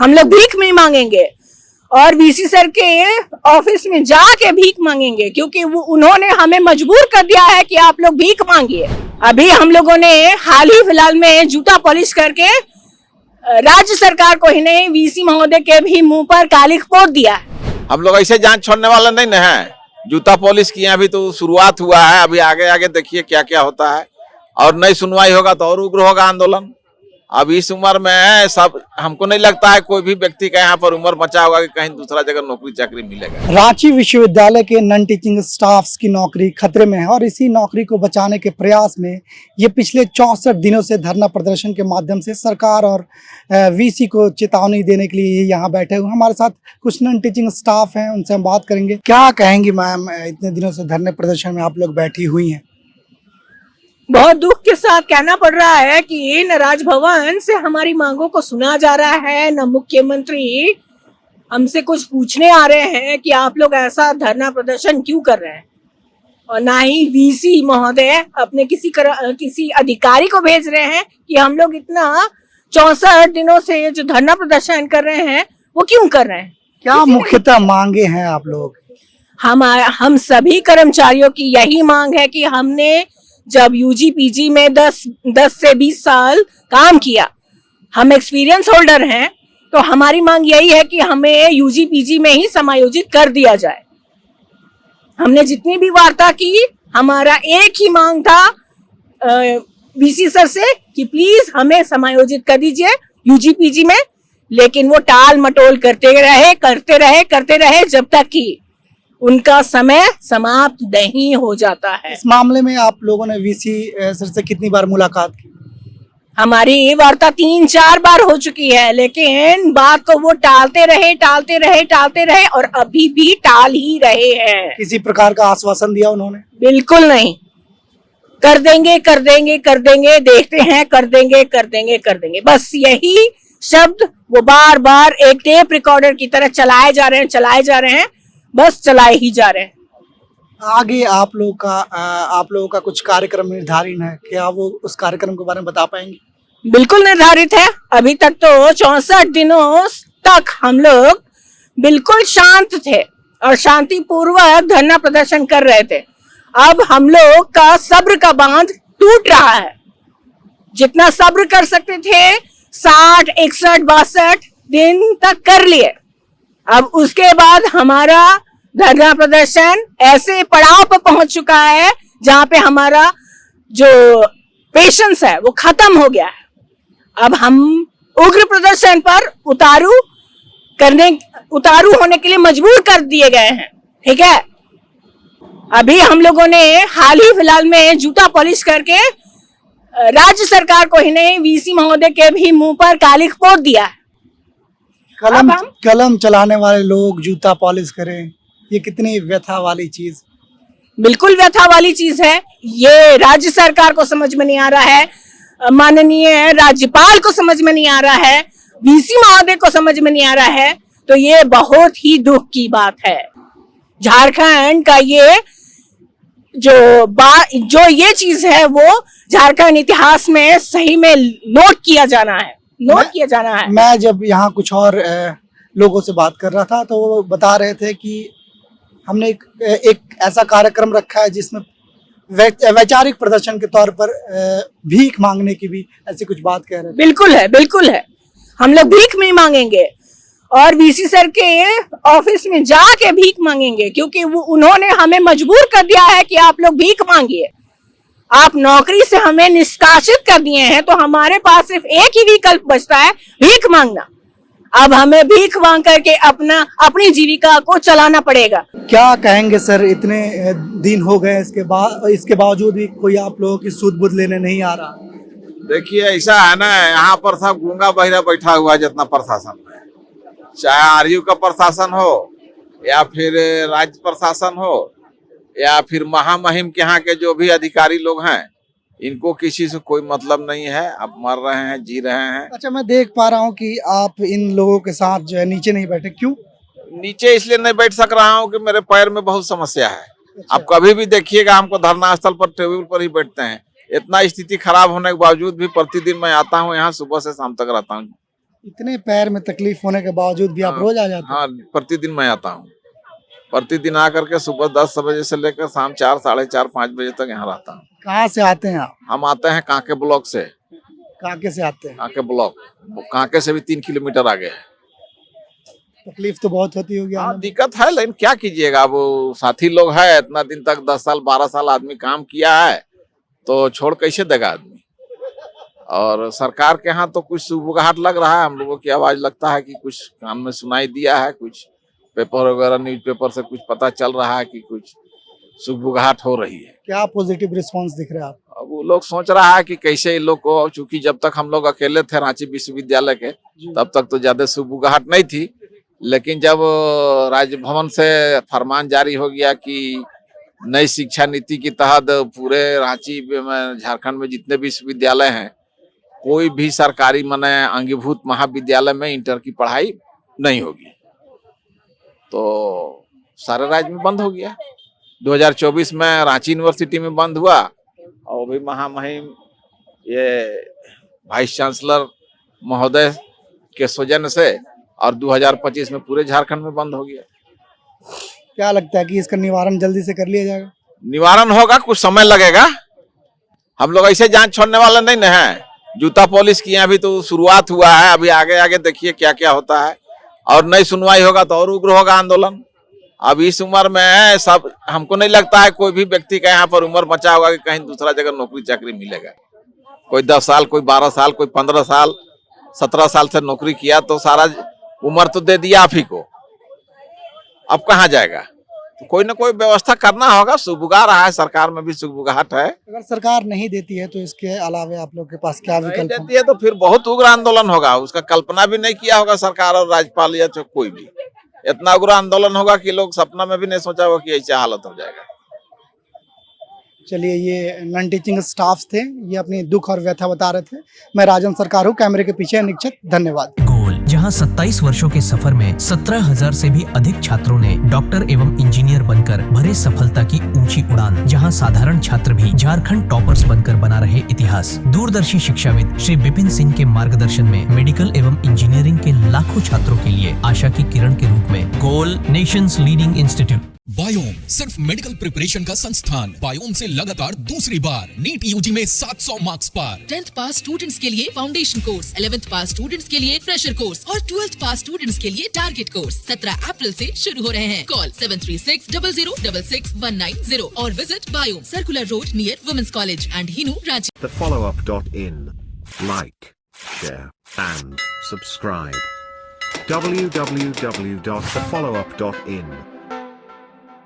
हम लोग भीख नहीं मांगेंगे और वीसी सर के ऑफिस में जाके भीख मांगेंगे, क्योंकि वो उन्होंने हमें मजबूर कर दिया है कि आप लोग भीख मांगिए। अभी हम लोगों ने हाल ही फिलहाल में जूता पॉलिश करके राज्य सरकार को ही नहीं, वीसी महोदय के भी मुंह पर कालिख पोत दिया है। हम लोग ऐसे जान छोड़ने वाला नहीं न है। जूता पॉलिश किए अभी तो शुरुआत हुआ है, अभी आगे आगे देखिए क्या क्या होता है, और नहीं सुनवाई होगा तो और उग्र होगा आंदोलन। अब इस उम्र में सब, हमको नहीं लगता है कोई भी व्यक्ति का यहाँ पर उम्र बचा होगा कि कहीं दूसरा जगह नौकरी चाकरी मिलेगा। रांची विश्वविद्यालय के नॉन टीचिंग स्टाफ्स की नौकरी खतरे में है और इसी नौकरी को बचाने के प्रयास में ये पिछले 64 दिनों से धरना प्रदर्शन के माध्यम से सरकार और वीसी को चेतावनी देने के लिए यहाँ बैठे हुए। हमारे साथ कुछ नॉन टीचिंग स्टाफ हैं, उनसे हम बात करेंगे। क्या कहेंगी मैम, इतने दिनों से धरने प्रदर्शन में आप लोग बैठी हुई हैं? बहुत दुख के साथ कहना पड़ रहा है कि न राजभवन से हमारी मांगों को सुना जा रहा है, न मुख्यमंत्री हमसे कुछ पूछने आ रहे हैं कि आप लोग ऐसा धरना प्रदर्शन क्यों कर रहे हैं, और ना ही वीसी महोदय अपने किसी अधिकारी को भेज रहे हैं कि हम लोग इतना 64 दिनों से जो धरना प्रदर्शन कर रहे हैं वो क्यों कर रहे हैं। क्या मुख्यतः मांगे हैं आप लोग? हम सभी कर्मचारियों की यही मांग है कि हमने जब यूजी पीजी में 10 से 20 साल काम किया, हम एक्सपीरियंस होल्डर हैं, तो हमारी मांग यही है कि हमें यूजी पीजी में ही समायोजित कर दिया जाए। हमने जितनी भी वार्ता की, हमारा एक ही मांग था वीसी सर से कि प्लीज हमें समायोजित कर दीजिए यूजी पीजी में, लेकिन वो टाल मटोल करते रहे जब तक कि उनका समय समाप्त नहीं हो जाता है। इस मामले में आप लोगों ने वीसी सर से कितनी बार मुलाकात की? हमारी ये वार्ता 3-4 बार हो चुकी है, लेकिन बात को वो टालते रहे और अभी भी टाल ही रहे हैं। किसी प्रकार का आश्वासन दिया उन्होंने? बिल्कुल नहीं। कर देंगे, देखते हैं, कर देंगे, बस यही शब्द वो बार बार एक टेप रिकॉर्डर की तरह चलाए जा रहे हैं, बस चलाए ही जा रहे हैं। आगे आप लोगों का कुछ कार्यक्रम निर्धारित है क्या? वो उस कार्यक्रम के बारे में बता पाएंगे? बिल्कुल निर्धारित है। अभी तक तो 64 दिनों तक हम लोग बिल्कुल शांत थे और शांतिपूर्वक धरना प्रदर्शन कर रहे थे। अब हम लोग का सब्र का बांध टूट रहा है। जितना सब्र कर सकते थे 60, 61, 62 दिन तक कर लिए। अब उसके बाद हमारा धरना प्रदर्शन ऐसे पड़ाव पर पहुंच चुका है जहां पे हमारा जो पेशेंस है वो खत्म हो गया है। अब हम उग्र प्रदर्शन पर उतारू होने के लिए मजबूर कर दिए गए हैं। ठीक है, अभी हम लोगों ने हाल ही फिलहाल में जूता पॉलिश करके राज्य सरकार को ही नहीं, वीसी महोदय के भी मुंह पर कालिख पोत दिया है। कलम चलाने वाले लोग जूता पॉलिश करें, ये कितनी व्यथा वाली चीज? बिल्कुल व्यथा वाली चीज है। ये राज्य सरकार को समझ में नहीं आ रहा है, माननीय राज्यपाल को समझ में नहीं आ रहा है, वीसी महोदय को समझ में नहीं आ रहा है, तो ये बहुत ही दुख की बात है। झारखंड का ये जो ये चीज है वो झारखंड इतिहास में सही में नोट किया जाना है। मैं जब यहाँ कुछ और लोगों से बात कर रहा था तो वो बता रहे थे कि हमने एक ऐसा कार्यक्रम रखा है जिसमें वैचारिक प्रदर्शन के तौर पर भीख मांगने की भी ऐसी कुछ बात कह रहे थे। बिल्कुल है। हम लोग भीख नहीं मांगेंगे और वीसी सर के ऑफिस में जाके भीख मांगेंगे, क्योंकि वो उन्होंने हमें मजबूर कर दिया है कि आप लोग भीख मांगिए। आप नौकरी से हमें निष्कासित कर दिए हैं, तो हमारे पास सिर्फ एक ही विकल्प बचता है, भीख मांगना। अब हमें भीख मांग करके अपनी जीविका को चलाना पड़ेगा। क्या कहेंगे सर, इतने दिन हो गए, इसके बावजूद भी कोई आप लोगों की सूद बुद लेने नहीं आ रहा? देखिए ऐसा है ना, यहाँ पर सब गूंगा बहिरा बैठा हुआ है जितना प्रशासन में, चाहे आरयू का प्रशासन हो या फिर राज्य प्रशासन हो या फिर महामहिम के यहाँ के जो भी अधिकारी लोग हैं, इनको किसी से कोई मतलब नहीं है। अब मर रहे हैं, जी रहे हैं। अच्छा, मैं देख पा रहा हूँ कि आप इन लोगों के साथ जो है नीचे नहीं बैठे, क्यों? नीचे इसलिए नहीं बैठ सक रहा हूँ कि मेरे पैर में बहुत समस्या है। अच्छा। आप कभी भी देखिएगा, हमको धरना स्थल पर टेबल पर ही बैठते हैं। इतना स्थिति खराब होने के बावजूद भी प्रतिदिन मैं आता हूँ यहाँ, सुबह से शाम तक रहता हूँ। इतने पैर में तकलीफ होने के बावजूद भी आप रोज आ जाते हैं? हाँ, प्रतिदिन मैं आता हूँ। प्रतिदिन आकर के सुबह 10 बजे से लेकर शाम 4, साढ़े 4, 5 बजे तक यहाँ रहता हूँ। कहाँ से आते हैं आप? हम आते हैं कांके ब्लॉक से। काके से आते हैं? कांके ब्लॉक, कांके से भी 3 किलोमीटर आगे है। तकलीफ तो बहुत होती होगी हाँ, आने में। दिक्कत है, लेकिन क्या कीजिएगा, वो साथी लोग है, इतना दिन तक 10 साल 12 साल आदमी काम किया है, तो छोड़ कैसे देगा आदमी। और सरकार के यहाँ तो कुछ सुबुगाहट लग रहा है, हम लोगों की आवाज लगता है कि कुछ कान में सुनाई दिया है, कुछ पेपर वगैरह न्यूज़पेपर से कुछ पता चल रहा है कि कुछ सुबुगाहट हो रही है। क्या पॉजिटिव रिस्पांस दिख रहा है आप? अब वो लोग सोच रहा है कि कैसे इन लोग को, चूंकि जब तक हम लोग अकेले थे रांची विश्वविद्यालय के, तब तक तो ज्यादा सुबुगाहट नहीं थी, लेकिन जब राजभवन से फरमान जारी हो गया कि नई शिक्षा नीति के तहत पूरे रांची में, झारखंड में जितने भी विश्वविद्यालय हैं, कोई भी सरकारी माने अंगीभूत महाविद्यालय में इंटर की पढ़ाई नहीं होगी, तो सारे राज्य में बंद हो गया। 2024 में रांची यूनिवर्सिटी में बंद हुआ, और अभी महामहिम ये वाइस चांसलर महोदय के सौजन्य से, और 2025 में पूरे झारखंड में बंद हो गया। क्या लगता है कि इसका निवारण जल्दी से कर लिया जाएगा? निवारण होगा, कुछ समय लगेगा। हम लोग ऐसे जान छोड़ने वाले नहीं न है। जूता पॉलिश किए अभी तो शुरुआत हुआ है, अभी आगे आगे देखिए क्या क्या होता है, और नहीं सुनवाई होगा तो और उग्र होगा आंदोलन। अब इस उम्र में सब, हमको नहीं लगता है कोई भी व्यक्ति का यहाँ पर उम्र बचा होगा कि कहीं दूसरा जगह नौकरी चाकरी मिलेगा। कोई 10 साल, कोई 12 साल, कोई 15 साल, 17 साल से नौकरी किया तो सारा उम्र तो दे दिया आप ही को, अब कहाँ जाएगा। तो कोई ना कोई व्यवस्था करना होगा। सुबुगा रहा है, सरकार में भी सुबुगाहट है। अगर सरकार नहीं देती है तो इसके अलावा आप लोग के पास क्या नहीं विकल्प देती है तो फिर बहुत उग्र आंदोलन होगा। उसका कल्पना भी नहीं किया होगा सरकार और राज्यपाल या तो कोई भी। इतना उग्र आंदोलन होगा कि लोग सपना में भी नहीं सोचा होगा कि ऐसा हालत हो जाएगा। चलिए, ये नॉन टीचिंग स्टाफ थे, ये अपनी दुख और व्यथा बता रहे थे। मैं राजन सरकार हूँ, कैमरे के पीछे निक्षत। धन्यवाद। गोल, जहां 27 वर्षों के सफर में 17,000 से भी अधिक छात्रों ने डॉक्टर एवं इंजीनियर बनकर भरे सफलता की ऊंची उड़ान, जहां साधारण छात्र भी झारखंड टॉपर्स बनकर बना रहे इतिहास। दूरदर्शी शिक्षाविद श्री विपिन सिंह के मार्गदर्शन में मेडिकल एवं इंजीनियरिंग के लाखों छात्रों के लिए आशा की किरण के रूप में गोल, नेशंस लीडिंग इंस्टीट्यूट। बायोम सिर्फ मेडिकल प्रिपरेशन का संस्थान। बायोम से लगातार दूसरी बार नीट यूजी में 700 मार्क्स पार। 10th पास स्टूडेंट्स के लिए फाउंडेशन कोर्स, 11th पास स्टूडेंट्स के लिए फ्रेशर कोर्स और 12th पास स्टूडेंट्स के लिए टारगेट कोर्स 17 अप्रैल से शुरू हो रहे हैं। कॉल 7360066190 और visit Biome, circular road near women's college and Hinoo, Ranchi. thefollowup.in. Like, share, and subscribe. www.thefollowup.in